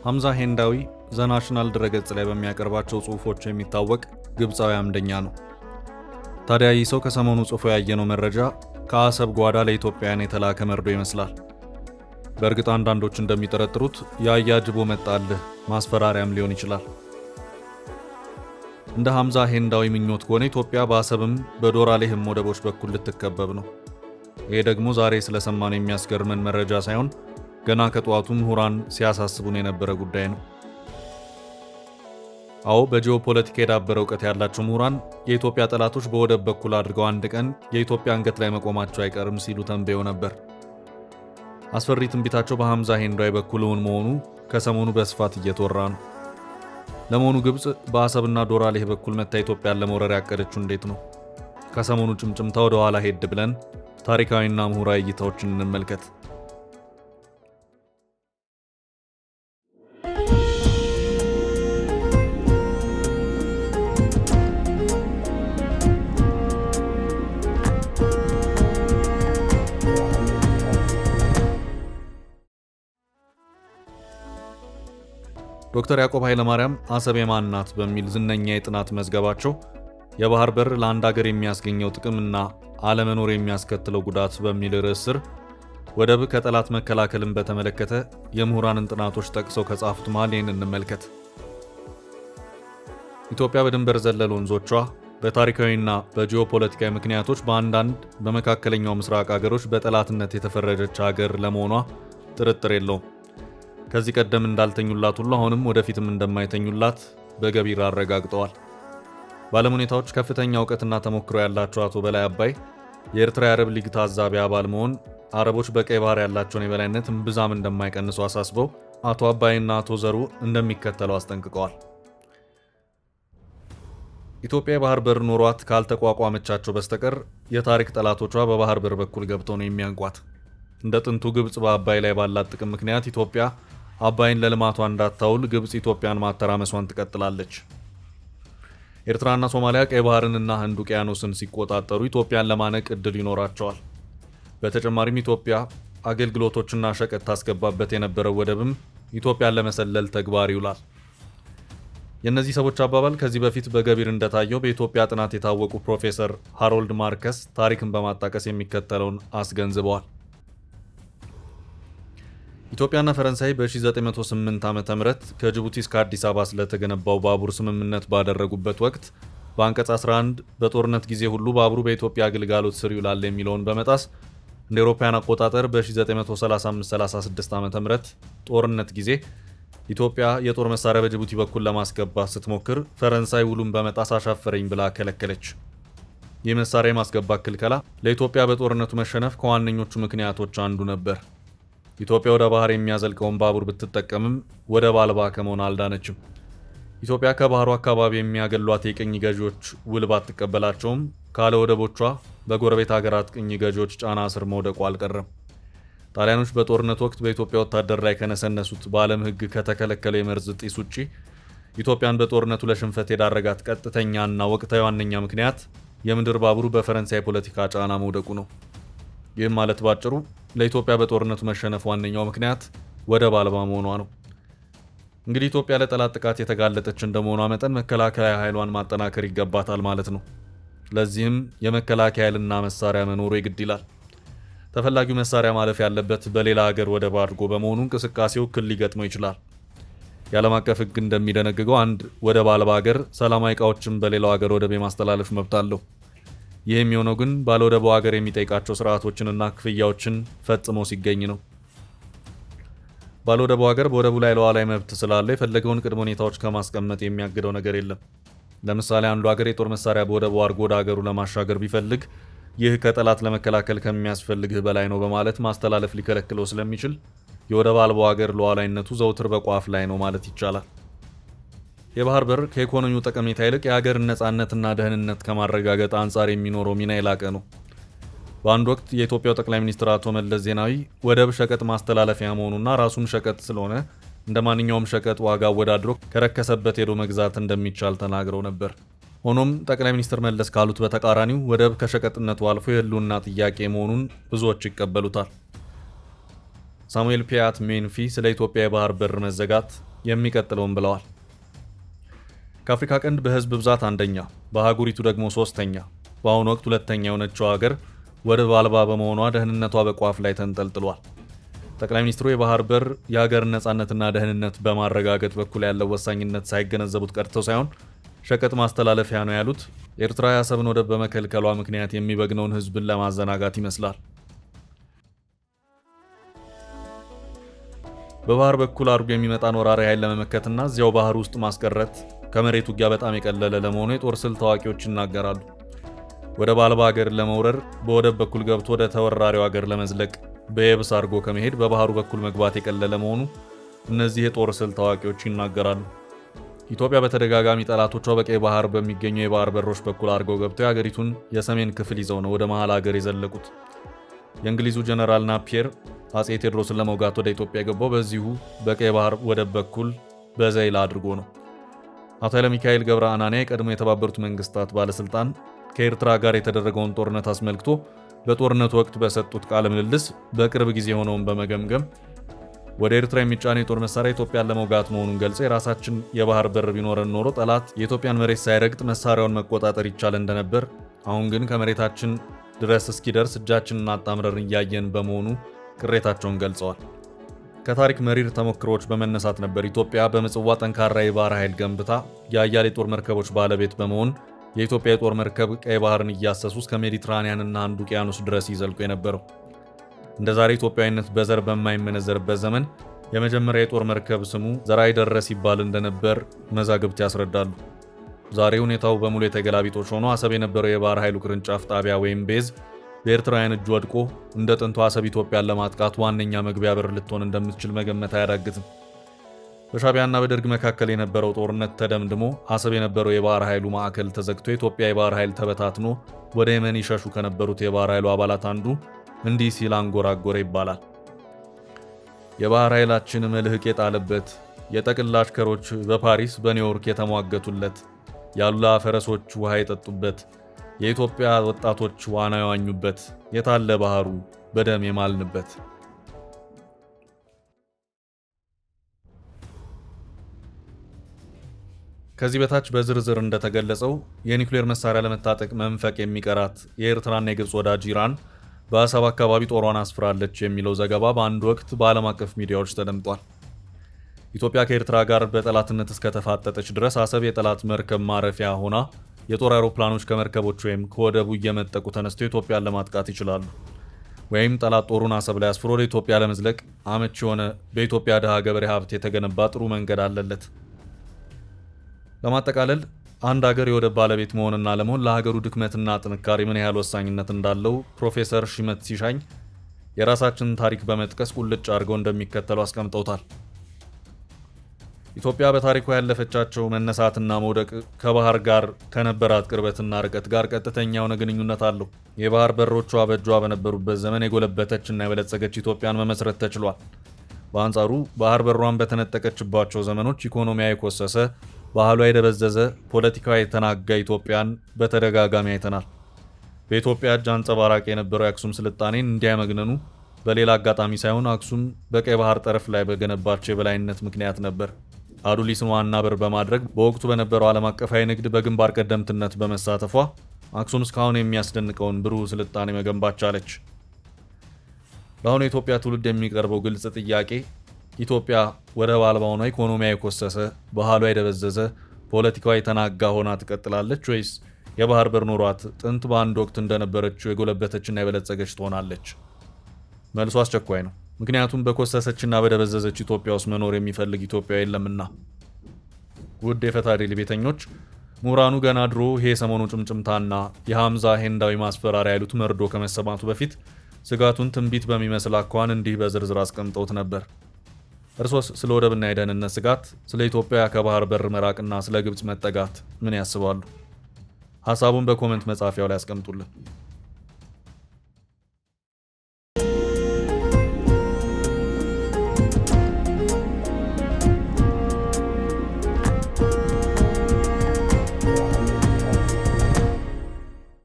ሐምዛ ሄንዳዊ ዘናሽናል ድረገጽ ላይ በሚያቀርባቸው ጽሑፎች የሚታወቅ ግብፃዊ አምደኛ ነው። ታዲያ ይህ ሰው ከሰሞኑ ጽፎ ያየነው መረጃ ከአሰብ ጓዳ ለኢትዮጵያውያን የተላከ መርዶ ይመስላል። በእርግጥ አንዳንዶች እንደሚጠረጥሩት የአያጅቦ መጣልህ ማስፈራሪያም ሊሆን ይችላል። እንደ ሐምዛ ሄንዳዊ ምኞት ከሆነ ኢትዮጵያ በአሰብም በዶራሌህም ወደቦች በኩል ልትከበብ ነው። ይሄ ደግሞ ዛሬ ስለሰማነው የሚያስገርመን መረጃ ሳይሆን ገና ከጠዋቱ ምሁራን ሲያሳስቡን የነበረ ጉዳይ ነው። አዎ በጂኦፖለቲካ የዳበረ እውቀት ያላቸው ምሁራን የኢትዮጵያ ጠላቶች በወደብ በኩል አድርገው አንድ ቀን የኢትዮጵያ አንገት ላይ መቆማቸው አይቀርም ሲሉ ተንብየው ነበር። አስፈሪ ትንቢታቸው በሐምዛ ሄንዳዊ በኩል እውን መሆኑ ከሰሞኑ በስፋት እየተወራ ነው። ለመሆኑ ግብፅ በአሰብና ዶራሌህ በኩል መታ ኢትዮጵያን ለመውረር ያቀደችው እንዴት ነው? ከሰሞኑ ጭምጭምታ ወደ ኋላ ሄድ ብለን ታሪካዊና ምሁራዊ እይታዎችን እንመልከት። ዶክተር ያዕቆብ ኃይለማርያም አሰብ የማን ናት በሚል ዝነኛ የጥናት መዝገባቸው የባህር በር ለአንድ ሀገር የሚያስገኘው ጥቅምና አለመኖር የሚያስከትለው ጉዳት በሚል ርዕስ ስር ወደብ ከጠላት መከላከልን በተመለከተ የምሁራንን ጥናቶች ጠቅሰው ከጻፉት መሃል ይህን እንመልከት። ኢትዮጵያ በድንበር ዘለል ወንዞቿ በታሪካዊና በጂኦፖለቲካዊ ምክንያቶች በአንዳንድ በመካከለኛው ምስራቅ ሀገሮች በጠላትነት የተፈረጀች ሀገር ለመሆኗ ጥርጥር የለውም። ከዚህ ቀደም እንዳልተኙላት ሁሉ አሁንም ወደፊትም እንደማይተኙላት በገቢር አረጋግጠዋል። በዓለም ሁኔታዎች ከፍተኛ እውቀትና ተሞክሮ ያላቸው አቶ በላይ አባይ የኤርትራ የአረብ ሊግ ታዛቢ አባል መሆን አረቦች በቀይ ባህር ያላቸውን የበላይነት እምብዛም እንደማይቀንሱ አሳስበው አቶ አባይና አቶ ዘሩ እንደሚከተለው አስጠንቅቀዋል። ኢትዮጵያ የባህር በር ኖሯት ካልተቋቋመቻቸው በስተቀር የታሪክ ጠላቶቿ በባህር በር በኩል ገብተው ነው የሚያንቋት። እንደ ጥንቱ ግብፅ በአባይ ላይ ባላት ጥቅም ምክንያት ኢትዮጵያ አባይን ለልማቷ እንዳታውል ግብፅ ኢትዮጵያን ማተራመሷን ትቀጥላለች። ኤርትራና ሶማሊያ ቀይ ባህርንና ህንድ ውቅያኖስን ሲቆጣጠሩ ኢትዮጵያን ለማነቅ እድል ይኖራቸዋል። በተጨማሪም ኢትዮጵያ አገልግሎቶችና ሸቀጥ ታስገባበት የነበረው ወደብም ኢትዮጵያን ለመሰለል ተግባር ይውላል። የእነዚህ ሰዎች አባባል ከዚህ በፊት በገቢር እንደታየው በኢትዮጵያ ጥናት የታወቁ ፕሮፌሰር ሃሮልድ ማርከስ ታሪክን በማጣቀስ የሚከተለውን አስገንዝበዋል። ኢትዮጵያና ፈረንሳይ በ1908 ዓ.ም ከጅቡቲ እስከ አዲስ አበባ ስለተገነባው ባቡር ስምምነት ባደረጉበት ወቅት በአንቀጽ 11 በጦርነት ጊዜ ሁሉ ባቡሩ በኢትዮጵያ አገልግሎት ስር ይውላል የሚለውን በመጣስ እንደ አውሮፓውያን አቆጣጠር በ1935-36 ዓ.ም ጦርነት ጊዜ ኢትዮጵያ የጦር መሳሪያ በጅቡቲ በኩል ለማስገባት ስትሞክር ፈረንሳይ ውሉን በመጣስ አሻፈረኝ ብላ ከለከለች። ይህ መሳሪያ የማስገባት ክልከላ ለኢትዮጵያ በጦርነቱ መሸነፍ ከዋነኞቹ ምክንያቶች አንዱ ነበር። ኢትዮጵያ ወደ ባህር የሚያዘልቀውን ባቡር ብትጠቀምም ወደብ አልባ ከመሆን አልዳነችም። ኢትዮጵያ ከባህሩ አካባቢ የሚያገሏት የቅኝ ገዢዎች ውል ባትቀበላቸውም ካለ ወደቦቿ በጎረቤት ሀገራት ቅኝ ገዢዎች ጫና ስር መውደቁ አልቀረም። ጣሊያኖች በጦርነት ወቅት በኢትዮጵያ ወታደር ላይ ከነሰነሱት በዓለም ሕግ ከተከለከለ የመርዝ ጢስ ውጪ ኢትዮጵያን በጦርነቱ ለሽንፈት የዳረጋት ቀጥተኛና ወቅታዊ ዋነኛ ምክንያት የምድር ባቡሩ በፈረንሳይ ፖለቲካ ጫና መውደቁ ነው። ይህም ማለት ባጭሩ ለኢትዮጵያ በጦርነቱ መሸነፍ ዋነኛው ምክንያት ወደብ አልባ መሆኗ ነው። እንግዲህ ኢትዮጵያ ለጠላት ጥቃት የተጋለጠች እንደመሆኗ መጠን መከላከያ ኃይሏን ማጠናከር ይገባታል ማለት ነው። ለዚህም የመከላከያ ኃይልና መሳሪያ መኖሩ ይግድ ይላል። ተፈላጊው መሳሪያ ማለፍ ያለበት በሌላ ሀገር ወደብ አድርጎ በመሆኑ እንቅስቃሴው እክል ሊገጥመው ይችላል። የዓለም አቀፍ ሕግ እንደሚደነግገው አንድ ወደብ አልባ ሀገር ሰላማዊ ዕቃዎችን በሌላው ሀገር ወደብ የማስተላለፍ መብት አለው። ይህ የሚሆነው ግን ባለወደቡ ሀገር የሚጠይቃቸው ስርዓቶችንና ክፍያዎችን ፈጽሞ ሲገኝ ነው። ባለወደቡ ሀገር በወደቡ ላይ ሉዓላዊ መብት ስላለው የፈለገውን ቅድመ ሁኔታዎች ከማስቀመጥ የሚያግደው ነገር የለም። ለምሳሌ አንዱ ሀገር የጦር መሳሪያ በወደቡ አድርጎ ወደ ሀገሩ ለማሻገር ቢፈልግ ይህ ከጠላት ለመከላከል ከሚያስፈልግህ በላይ ነው በማለት ማስተላለፍ ሊከለክለው ስለሚችል የወደብ አልባው ሀገር ሉዓላዊነቱ ዘውትር በቋፍ ላይ ነው ማለት ይቻላል። የባህር በር ከኢኮኖሚው ጠቀሜታ ይልቅ የሀገርን ነጻነትና ደህንነት ከማረጋገጥ አንጻር የሚኖረው ሚና የላቀ ነው። በአንድ ወቅት የኢትዮጵያው ጠቅላይ ሚኒስትር አቶ መለስ ዜናዊ ወደብ ሸቀጥ ማስተላለፊያ መሆኑና ራሱም ሸቀጥ ስለሆነ እንደ ማንኛውም ሸቀጥ ዋጋ አወዳድሮ ከረከሰበት ሄዶ መግዛት እንደሚቻል ተናግረው ነበር። ሆኖም ጠቅላይ ሚኒስትር መለስ ካሉት በተቃራኒው ወደብ ከሸቀጥነቱ አልፎ የህልውና ጥያቄ መሆኑን ብዙዎች ይቀበሉታል። ሳሙኤል ፒያት ሜንፊ ስለ ኢትዮጵያ የባህር በር መዘጋት የሚቀጥለውን ብለዋል። ከአፍሪካ ቀንድ በህዝብ ብዛት አንደኛ፣ በአህጉሪቱ ደግሞ ሶስተኛ፣ በአሁኑ ወቅት ሁለተኛ የሆነችው ሀገር ወደብ አልባ በመሆኗ ደህንነቷ በቋፍ ላይ ተንጠልጥሏል። ጠቅላይ ሚኒስትሩ የባህር በር የሀገር ነጻነትና ደህንነት በማረጋገጥ በኩል ያለው ወሳኝነት ሳይገነዘቡት ቀርተው ሳይሆን ሸቀጥ ማስተላለፊያ ነው ያሉት ኤርትራ የአሰብን ወደብ በመከልከሏ ምክንያት የሚበግነውን ህዝብን ለማዘናጋት ይመስላል። በባህር በኩል አድርጎ የሚመጣን ወራሪ ኃይል ለመመከትና እዚያው ባህር ውስጥ ማስቀረት ከመሬት ውጊያ በጣም የቀለለ ለመሆኑ የጦር ስልት ታዋቂዎች ይናገራሉ። ወደብ አልባ ሀገርን ለመውረር በወደብ በኩል ገብቶ ወደ ተወራሪው ሀገር ለመዝለቅ በየብስ አድርጎ ከመሄድ በባህሩ በኩል መግባት የቀለለ መሆኑ እነዚህ የጦር ስልት ታዋቂዎች ይናገራሉ። ኢትዮጵያ በተደጋጋሚ ጠላቶቿ በቀይ ባህር በሚገኙ የባህር በሮች በኩል አድርገው ገብተው የሀገሪቱን የሰሜን ክፍል ይዘው ነው ወደ መሃል ሀገር የዘለቁት። የእንግሊዙ ጀነራል ናፒየር አጼ ቴዎድሮስን ለመውጋት ወደ ኢትዮጵያ የገባው በዚሁ በቀይ ባህር ወደብ በኩል በዘይላ አድርጎ ነው። አቶ ኃይለ ሚካኤል ገብረ አናንያ የቀድሞ የተባበሩት መንግስታት ባለስልጣን ከኤርትራ ጋር የተደረገውን ጦርነት አስመልክቶ በጦርነቱ ወቅት በሰጡት ቃለ ምልልስ በቅርብ ጊዜ የሆነውን በመገምገም ወደ ኤርትራ የሚጫነው የጦር መሳሪያ ኢትዮጵያን ለመውጋት መሆኑን ገልጸው የራሳችን የባህር በር ቢኖረን ኖሮ ጠላት የኢትዮጵያን መሬት ሳይረግጥ መሳሪያውን መቆጣጠር ይቻል እንደነበር፣ አሁን ግን ከመሬታችን ድረስ እስኪደርስ እጃችንን አጣምረን እያየን በመሆኑ ቅሬታቸውን ገልጸዋል። ከታሪክ መሪር ተሞክሮዎች በመነሳት ነበር ኢትዮጵያ በምጽዋ ጠንካራ የባህር ኃይል ገንብታ የአያሌ ጦር መርከቦች ባለቤት በመሆን የኢትዮጵያ የጦር መርከብ ቀይ ባህርን እያሰሱ እስከ ሜዲትራኒያንና አንዱ ውቅያኖስ ድረስ ይዘልቁ የነበረው። እንደ ዛሬ ኢትዮጵያዊነት በዘር በማይመነዘርበት ዘመን የመጀመሪያ የጦር መርከብ ስሙ ዘራይ ደረስ ይባል እንደነበር መዛግብት ያስረዳሉ። ዛሬ ሁኔታው በሙሉ የተገላቢጦች ሆኖ አሰብ የነበረው የባህር ኃይሉ ቅርንጫፍ ጣቢያ ወይም ቤዝ በኤርትራውያን እጅ ወድቆ እንደ ጥንቱ አሰብ ኢትዮጵያን ለማጥቃት ዋነኛ መግቢያ በር ልትሆን እንደምትችል መገመት አያዳግትም። በሻዕቢያና በደርግ መካከል የነበረው ጦርነት ተደምድሞ አሰብ የነበረው የባህር ኃይሉ ማዕከል ተዘግቶ የኢትዮጵያ የባህር ኃይል ተበታትኖ ወደ የመን ይሸሹ ከነበሩት የባህር ኃይሉ አባላት አንዱ እንዲህ ሲል አንጎራጎረ ይባላል። የባህር ኃይላችን መልህቅ የጣለበት፣ የጠቅላ አሽከሮች በፓሪስ በኒውዮርክ የተሟገቱለት፣ ያሉላ ፈረሶች ውሃ የጠጡበት፣ የኢትዮጵያ ወጣቶች ዋና የዋኙበት፣ የታለ ባህሩ በደም የማልንበት። ከዚህ በታች በዝርዝር እንደተገለጸው የኒውክሌር መሳሪያ ለመታጠቅ መንፈቅ የሚቀራት የኤርትራና የግብፅ ወዳጅ ኢራን በአሰብ አካባቢ ጦሯን አስፍራለች የሚለው ዘገባ በአንድ ወቅት በዓለም አቀፍ ሚዲያዎች ተደምጧል። ኢትዮጵያ ከኤርትራ ጋር በጠላትነት እስከተፋጠጠች ድረስ አሰብ የጠላት መርከብ ማረፊያ ሆና የጦር አውሮፕላኖች ከመርከቦች ወይም ከወደቡ እየመጠቁ ተነስተው ኢትዮጵያን ለማጥቃት ይችላሉ። ወይም ጠላት ጦሩን አሰብ ላይ አስፍሮ ወደ ኢትዮጵያ ለመዝለቅ አመቺ የሆነ በኢትዮጵያ ድሃ ገበሬ ሀብት የተገነባ ጥሩ መንገድ አለለት። ለማጠቃለል አንድ ሀገር የወደብ ባለቤት መሆንና ለመሆን ለሀገሩ ድክመትና ጥንካሬ ምን ያህል ወሳኝነት እንዳለው ፕሮፌሰር ሺመት ሲሻኝ የራሳችንን ታሪክ በመጥቀስ ቁልጭ አድርገው እንደሚከተለው አስቀምጠውታል። ኢትዮጵያ በታሪኳ ያለፈቻቸው መነሳትና መውደቅ ከባህር ጋር ከነበራት ቅርበትና ርቀት ጋር ቀጥተኛ የሆነ ግንኙነት አለው። የባህር በሮቿ በእጇ በነበሩበት ዘመን የጎለበተችና የበለጸገች ኢትዮጵያን መመስረት ተችሏል። በአንጻሩ ባህር በሯን በተነጠቀችባቸው ዘመኖች ኢኮኖሚያ የኮሰሰ፣ ባህሏ የደበዘዘ፣ ፖለቲካዋ የተናጋ ኢትዮጵያን በተደጋጋሚ አይተናል። በኢትዮጵያ እጅ አንጸባራቂ የነበረው የአክሱም ስልጣኔን እንዲያመግነኑ በሌላ አጋጣሚ ሳይሆን አክሱም በቀይ ባህር ጠረፍ ላይ በገነባቸው የበላይነት ምክንያት ነበር። አዱሊስን ዋና በር በማድረግ በወቅቱ በነበረው ዓለም አቀፋዊ ንግድ በግንባር ቀደምትነት በመሳተፏ አክሱም እስካሁን የሚያስደንቀውን ብሩህ ስልጣኔ መገንባት ቻለች። ለአሁኑ የኢትዮጵያ ትውልድ የሚቀርበው ግልጽ ጥያቄ ኢትዮጵያ ወደብ አልባ ሆና ኢኮኖሚያ የኮሰሰ፣ ባህሏ የደበዘዘ፣ ፖለቲካዋ የተናጋ ሆና ትቀጥላለች ወይስ የባህር በር ኖሯት ጥንት በአንድ ወቅት እንደነበረችው የጎለበተችና የበለጸገች ትሆናለች? መልሱ አስቸኳይ ነው። ምክንያቱም በኮሰሰችና በደበዘዘች ኢትዮጵያ ውስጥ መኖር የሚፈልግ ኢትዮጵያዊ የለምና። ውድ የፈታ ዴይሊ ቤተኞች፣ ምሁራኑ ገና ድሮ ይሄ የሰሞኑ ጭምጭምታና የሐምዛ ሄንዳዊ ማስፈራሪያ ያሉት መርዶ ከመሰማቱ በፊት ስጋቱን ትንቢት በሚመስል አኳኋን እንዲህ በዝርዝር አስቀምጠውት ነበር። እርሶስ ስለ ወደብና የደህንነት ስጋት፣ ስለ ኢትዮጵያ ከባህር በር መራቅና ስለ ግብፅ መጠጋት ምን ያስባሉ? ሐሳቡን በኮሜንት መጻፊያው ላይ ያስቀምጡልን።